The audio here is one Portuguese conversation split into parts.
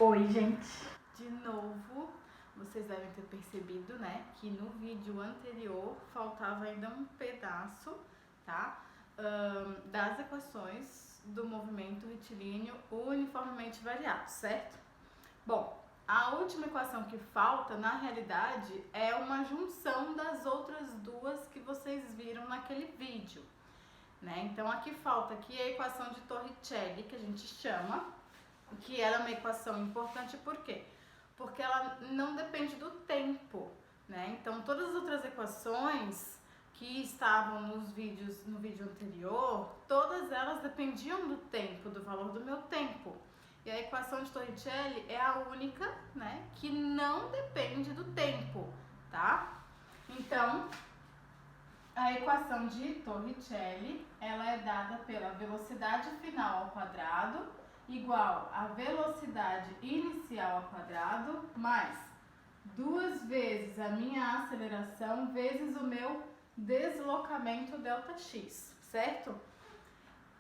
Oi, gente! De novo, vocês devem ter percebido, né, que no vídeo anterior faltava ainda um pedaço, tá? Das equações do movimento retilíneo uniformemente variado, certo? Bom, a última equação que falta, na realidade, é uma junção das outras duas que vocês viram naquele vídeo, né? Então, aqui falta aqui a equação de Torricelli, que a gente chama, que ela é uma equação importante, por quê? Porque ela não depende do tempo, né? Então, todas as outras equações que estavam no vídeo anterior, todas elas dependiam do tempo, do valor do meu tempo. E a equação de Torricelli é a única, né, que não depende do tempo, tá? Então, a equação de Torricelli, ela é dada pela velocidade final ao quadrado igual a velocidade inicial ao quadrado mais 2 vezes a minha aceleração vezes o meu deslocamento ΔX, certo?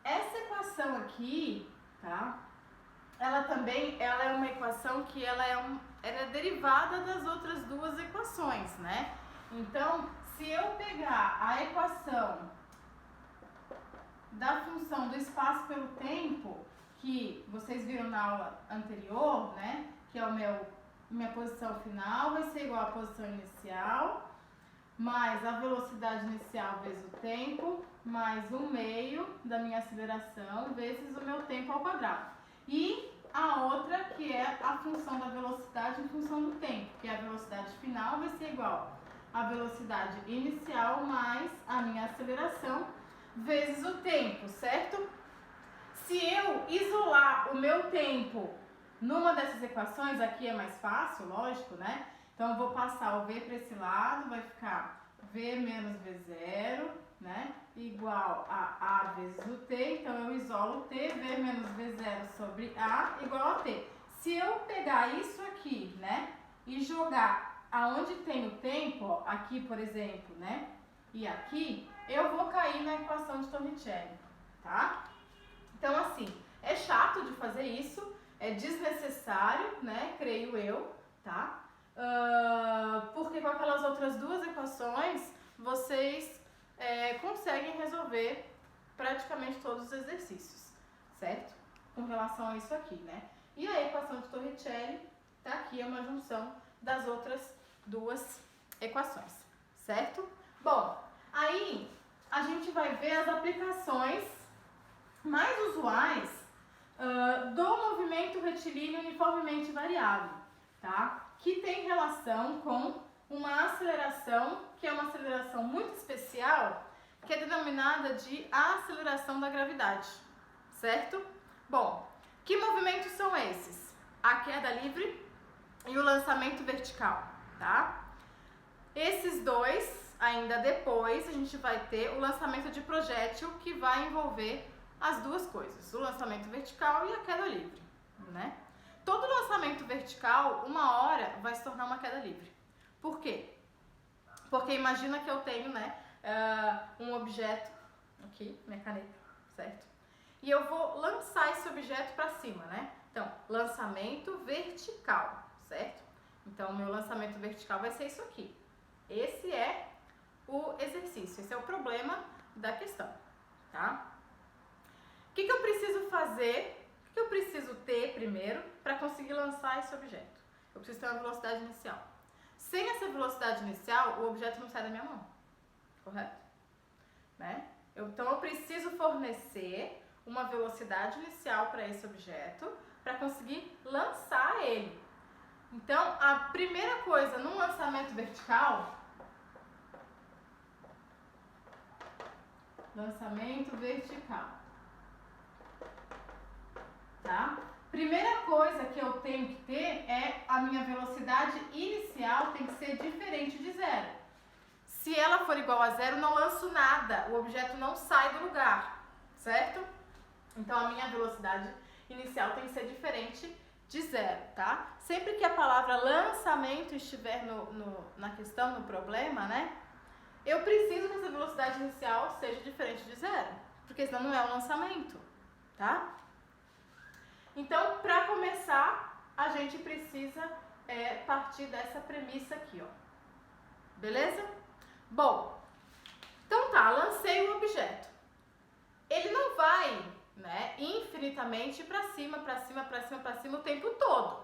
Essa equação aqui, tá? Ela é uma equação que ela é derivada das outras duas equações, né? Então, se eu pegar a equação da função do espaço pelo tempo, que vocês viram na aula anterior, né? Que é minha posição final, vai ser igual à posição inicial, mais a velocidade inicial vezes o tempo, mais 1/2 da minha aceleração, vezes o meu tempo ao quadrado. E a outra, que é a função da velocidade em função do tempo, que a velocidade final vai ser igual à velocidade inicial mais a minha aceleração, vezes o tempo, certo? Se eu isolar o meu tempo numa dessas equações, aqui é mais fácil, lógico, né? Então, eu vou passar o V para esse lado, vai ficar V menos V0, né? Igual a A vezes o T. Então, eu isolo o T, V menos V0 sobre A igual a T. Se eu pegar isso aqui, né? E jogar aonde tem o tempo, ó, aqui, por exemplo, né? E aqui, eu vou cair na equação de Torricelli, tá? Então, assim, é chato de fazer isso, é desnecessário, né? Creio eu, tá? Porque com aquelas outras duas equações, vocês conseguem resolver praticamente todos os exercícios, certo? Com relação a isso aqui, né? E a equação de Torricelli, tá aqui, é uma junção das outras duas equações, certo? Bom, aí a gente vai ver as aplicações mais usuais do movimento retilíneo uniformemente variado, tá? Que tem relação com uma aceleração, que é uma aceleração muito especial, que é denominada de aceleração da gravidade, certo? Bom, que movimentos são esses? A queda livre e o lançamento vertical, tá? Esses dois, ainda depois, a gente vai ter o lançamento de projétil, que vai envolver as duas coisas, o lançamento vertical e a queda livre, né? Todo lançamento vertical, uma hora, vai se tornar uma queda livre. Por quê? Porque imagina que eu tenho, né, um objeto, aqui, minha caneta, certo? E eu vou lançar esse objeto para cima, né? Então, lançamento vertical, certo? Então, o meu lançamento vertical vai ser isso aqui. Esse é o exercício, esse é o problema da questão, tá? O que eu preciso fazer, o que eu preciso ter primeiro para conseguir lançar esse objeto? Eu preciso ter uma velocidade inicial. Sem essa velocidade inicial, o objeto não sai da minha mão, correto? Né? Então, eu preciso fornecer uma velocidade inicial para esse objeto para conseguir lançar ele. Então, a primeira coisa no lançamento vertical, tá? Primeira coisa que eu tenho que ter é a minha velocidade inicial tem que ser diferente de zero. Se ela for igual a zero, não lanço nada, o objeto não sai do lugar, certo? Então, a minha velocidade inicial tem que ser diferente de zero, tá? Sempre que a palavra lançamento estiver na questão, no problema, né? Eu preciso que essa velocidade inicial seja diferente de zero, porque senão não é um lançamento, tá? Então, para começar, a gente precisa partir dessa premissa aqui, ó. Beleza? Bom, então tá, lancei o objeto. Ele não vai, né, infinitamente para cima, para cima, para cima, para cima o tempo todo.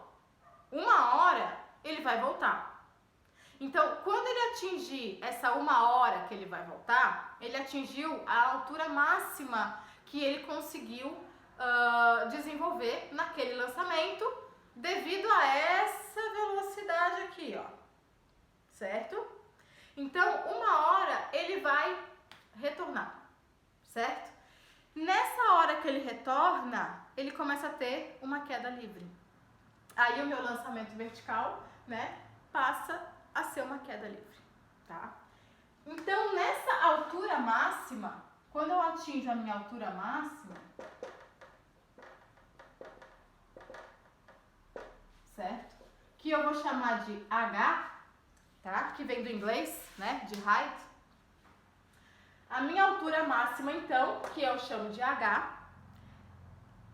Uma hora ele vai voltar. Então, quando ele atingir essa uma hora que ele vai voltar, ele atingiu a altura máxima que ele conseguiu desenvolver naquele lançamento devido a essa velocidade aqui, ó. Certo? Então, uma hora ele vai retornar, certo? Nessa hora que ele retorna, ele começa a ter uma queda livre. Aí o meu lançamento vertical, né, passa a ser uma queda livre, tá? Então, nessa altura máxima, quando eu atinjo a minha altura máxima, certo? Que eu vou chamar de H, tá? Que vem do inglês, né, de height. A minha altura máxima, então, que eu chamo de H,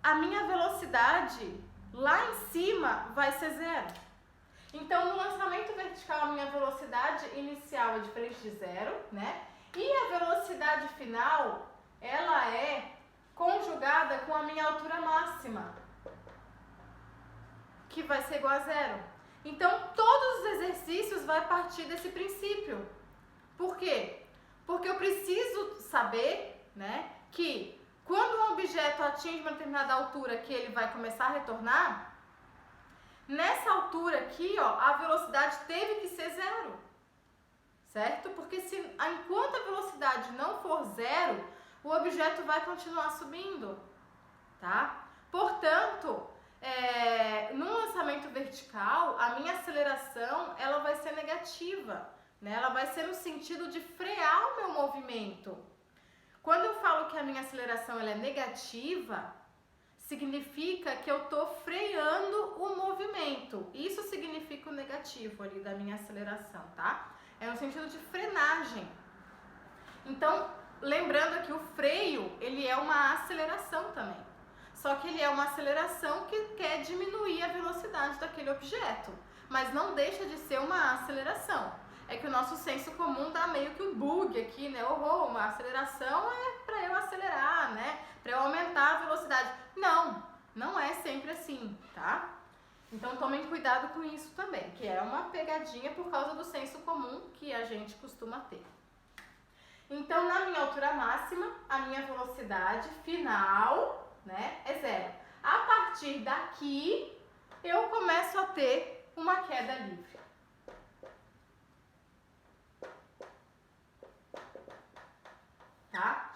a minha velocidade lá em cima vai ser zero. Então, no lançamento vertical, a minha velocidade inicial é diferente de zero, né? E a velocidade final, ela é conjugada com a minha altura máxima, que vai ser igual a zero. Então, todos os exercícios vão partir desse princípio. Por quê? Porque eu preciso saber, né, que quando um objeto atinge uma determinada altura que ele vai começar a retornar, nessa altura aqui, ó, a velocidade teve que ser zero, certo? Porque enquanto a velocidade não for zero, o objeto vai continuar subindo, tá? Portanto, no lançamento vertical, a minha aceleração ela vai ser negativa, né? Ela vai ser no sentido de frear o meu movimento. Quando eu falo que a minha aceleração ela é negativa, significa que eu estou freando o movimento. Isso significa o negativo ali da minha aceleração, tá? É no sentido de frenagem. Então, lembrando que o freio, ele é uma aceleração também. Só que ele é uma aceleração que quer diminuir a velocidade daquele objeto. Mas não deixa de ser uma aceleração. É que o nosso senso comum dá meio que um bug aqui, né? Uma aceleração é para eu acelerar, né? Para eu aumentar a velocidade. Não, não é sempre assim, tá? Então tomem cuidado com isso também, que é uma pegadinha por causa do senso comum que a gente costuma ter. Então, na minha altura máxima, a minha velocidade final, né, é zero. A partir daqui, eu começo a ter uma queda livre. Tá?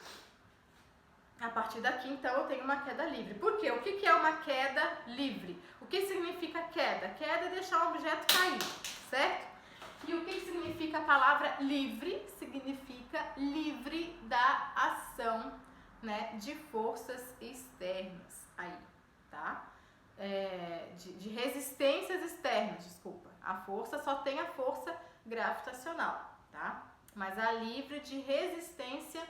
A partir daqui, então, eu tenho uma queda livre. Por quê? O que é uma queda livre? O que significa queda? Queda é deixar um objeto cair, certo? E o que significa a palavra livre? Significa livre da ação, né, de forças externas aí, tá? De resistências externas, desculpa. A força só tem a força gravitacional, tá? Mas a livre de resistência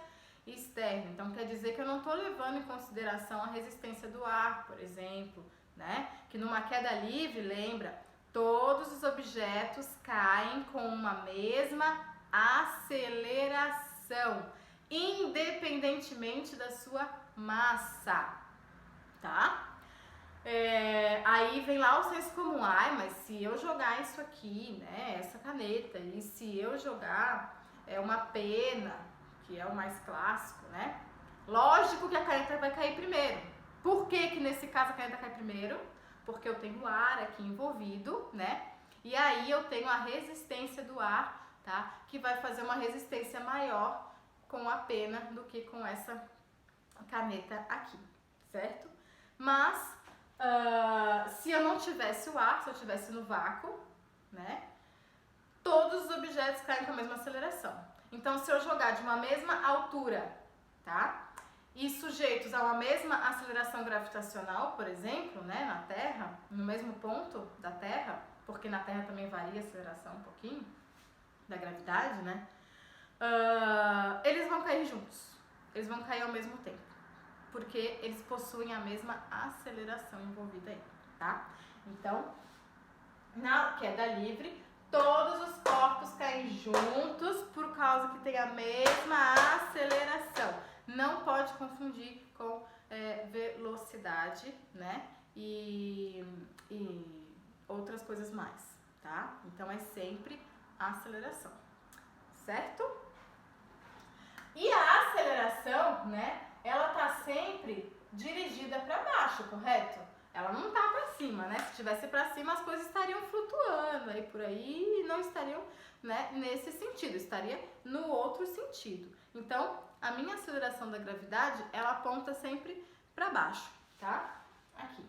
externa. Então, quer dizer que eu não estou levando em consideração a resistência do ar, por exemplo, né? Que numa queda livre, lembra, todos os objetos caem com uma mesma aceleração, independentemente da sua massa, tá? Aí vem lá o senso comum, mas se eu jogar isso aqui, né, essa caneta, e se eu jogar uma pena, que é o mais clássico, né? Lógico que a caneta vai cair primeiro. Por que nesse caso a caneta cai primeiro? Porque eu tenho ar aqui envolvido, né? E aí eu tenho a resistência do ar, tá? Que vai fazer uma resistência maior com a pena do que com essa caneta aqui, certo? Mas se eu não tivesse o ar, se eu estivesse no vácuo, né? Todos os objetos caem com a mesma aceleração. Então, se eu jogar de uma mesma altura, tá? E sujeitos a uma mesma aceleração gravitacional, por exemplo, né, na Terra, no mesmo ponto da Terra, porque na Terra também varia a aceleração um pouquinho da gravidade, né? Eles vão cair juntos. Eles vão cair ao mesmo tempo, porque eles possuem a mesma aceleração envolvida aí, tá? Então, na queda livre, todos os corpos caem juntos por causa que tem a mesma aceleração. Não pode confundir com velocidade, né? E outras coisas mais, tá? Então é sempre aceleração, certo? E a aceleração, né? Ela tá sempre dirigida para baixo, correto? Ela não tá para cima, né? Se tivesse para cima, as coisas estariam flutuando aí por aí e não estariam, né, nesse sentido, estaria no outro sentido. Então, a minha aceleração da gravidade, ela aponta sempre para baixo, tá? Aqui,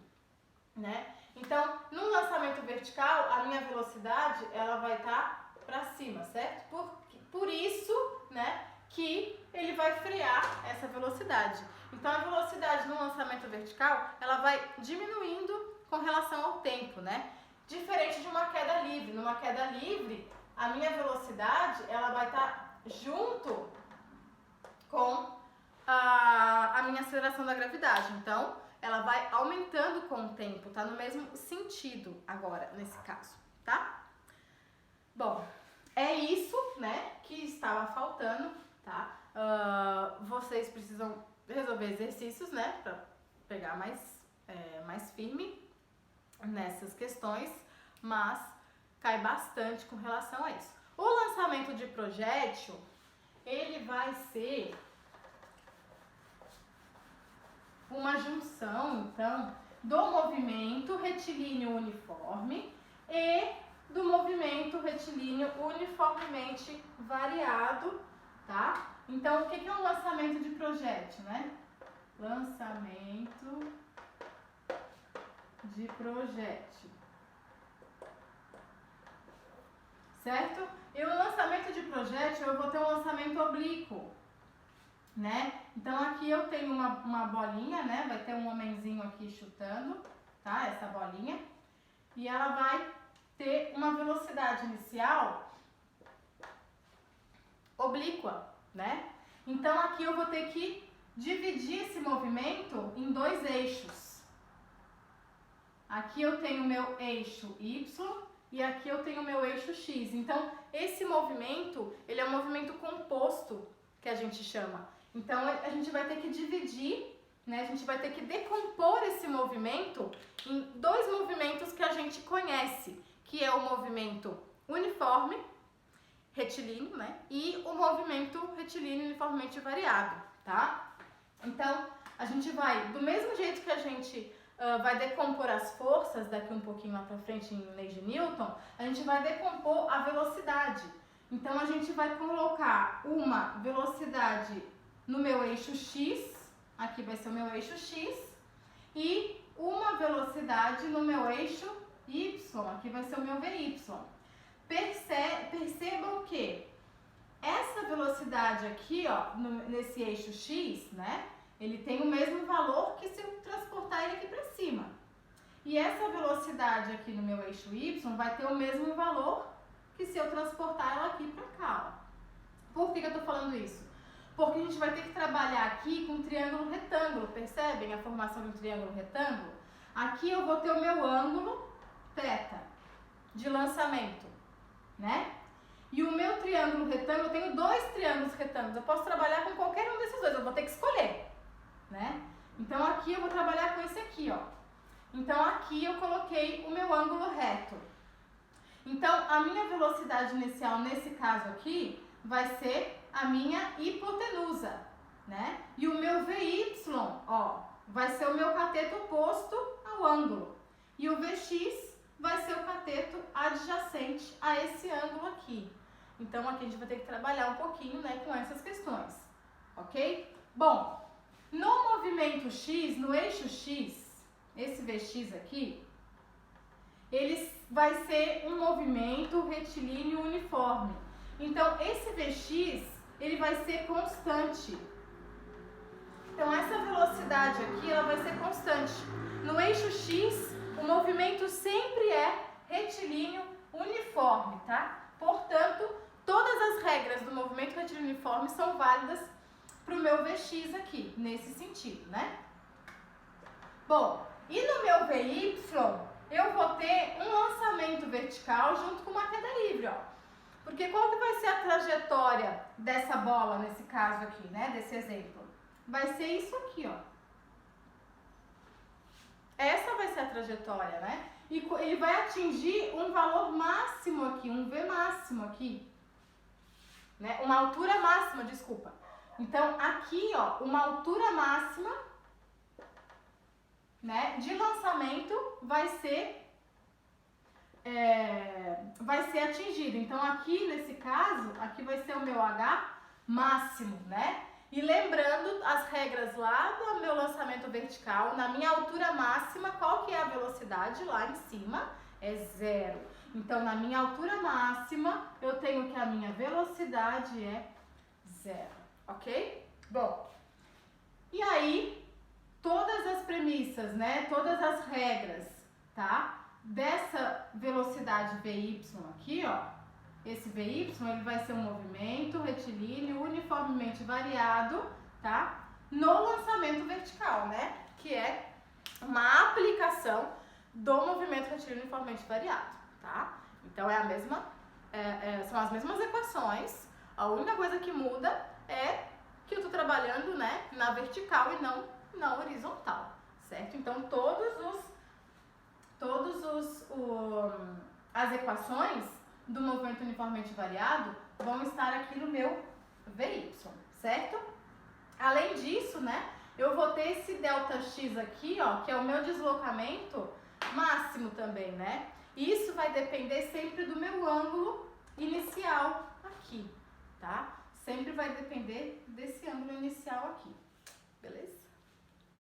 né? Então, no lançamento vertical, a minha velocidade, ela vai estar para cima, certo? Por isso, né, que ele vai frear essa velocidade. Então, a velocidade no lançamento vertical, ela vai diminuindo com relação ao tempo, né? Diferente de uma queda livre. Numa queda livre, a minha velocidade, ela vai estar junto com a minha aceleração da gravidade. Então, ela vai aumentando com o tempo, tá no mesmo sentido agora, nesse caso, tá? Bom, é isso, né, que estava faltando, tá? Vocês precisam resolver exercícios, né, para pegar mais firme nessas questões, mas cai bastante com relação a isso. O lançamento de projétil, ele vai ser uma junção, então, do movimento retilíneo uniforme e do movimento retilíneo uniformemente variado, tá? Então, o que é um lançamento de projétil, né? Lançamento de projétil. Certo? E o lançamento de projétil, eu vou ter um lançamento oblíquo, né? Então, aqui eu tenho uma bolinha, né? Vai ter um homenzinho aqui chutando, tá? Essa bolinha. E ela vai ter uma velocidade inicial oblíqua, né? Então, aqui eu vou ter que dividir esse movimento em dois eixos. Aqui eu tenho o meu eixo Y e aqui eu tenho o meu eixo X. Então, esse movimento, ele é um movimento composto, que a gente chama. Então, a gente vai ter que dividir, né? A gente vai ter que decompor esse movimento em dois movimentos que a gente conhece, que é o movimento uniforme, retilíneo, né? E o movimento retilíneo uniformemente variado, tá? Então, a gente vai, do mesmo jeito que a gente vai decompor as forças daqui um pouquinho lá pra frente em Leis de Newton, a gente vai decompor a velocidade. Então, a gente vai colocar uma velocidade no meu eixo X, aqui vai ser o meu eixo X, e uma velocidade no meu eixo Y, aqui vai ser o meu VY. Percebam que essa velocidade aqui, ó, nesse eixo X, né, ele tem o mesmo valor que se eu transportar ele aqui para cima. E essa velocidade aqui no meu eixo Y vai ter o mesmo valor que se eu transportar ela aqui para cá, ó. Por que eu tô falando isso? Porque a gente vai ter que trabalhar aqui com um triângulo retângulo, percebem a formação de um triângulo retângulo? Aqui eu vou ter o meu ângulo θ de lançamento, né? E o meu triângulo retângulo, eu tenho dois triângulos retângulos, eu posso trabalhar com qualquer um desses dois, eu vou ter que escolher, né? Então aqui eu vou trabalhar com esse aqui, ó. Então aqui eu coloquei o meu ângulo reto. Então a minha velocidade inicial nesse caso aqui vai ser a minha hipotenusa, né? E o meu VY, ó, vai ser o meu cateto oposto ao ângulo. E o VX vai ser o cateto adjacente a esse ângulo aqui. Então, aqui a gente vai ter que trabalhar um pouquinho, né, com essas questões, ok? Bom, no movimento X, no eixo X, esse VX aqui, ele vai ser um movimento retilíneo uniforme. Então, esse VX, ele vai ser constante. Então, essa velocidade aqui, ela vai ser constante. No eixo X, o movimento sempre é retilíneo uniforme, tá? Portanto, todas as regras do movimento retilíneo uniforme são válidas para o meu VX aqui, nesse sentido, né? Bom, e no meu VY, eu vou vertical junto com uma queda livre, ó. Porque qual que vai ser a trajetória dessa bola, nesse caso aqui, né, desse exemplo? Vai ser isso aqui, ó. Essa vai ser a trajetória, né? E ele vai atingir um valor máximo aqui, um V máximo aqui, né? Uma altura máxima, desculpa. Então, aqui, ó, uma altura máxima, né, de lançamento vai ser atingido. Então, aqui, nesse caso, aqui vai ser o meu H máximo, né? E lembrando as regras lá do meu lançamento vertical, na minha altura máxima, qual que é a velocidade lá em cima? É 0. Então, na minha altura máxima, eu tenho que a minha velocidade é 0, ok? Bom, e aí, todas as premissas, né, todas as regras, tá? Dessa velocidade VY aqui, ó, esse VY, ele vai ser um movimento retilíneo uniformemente variado, tá? No lançamento vertical, né? Que é uma aplicação do movimento retilíneo uniformemente variado, tá? Então, são as mesmas equações, a única coisa que muda é que eu tô trabalhando, né, na vertical e não na horizontal, certo? Então, as equações do movimento uniformemente variado vão estar aqui no meu VY, certo? Além disso, né, eu vou ter esse ΔX aqui, ó, que é o meu deslocamento máximo também, né? Isso vai depender sempre do meu ângulo inicial aqui, tá? Sempre vai depender desse ângulo inicial aqui, beleza?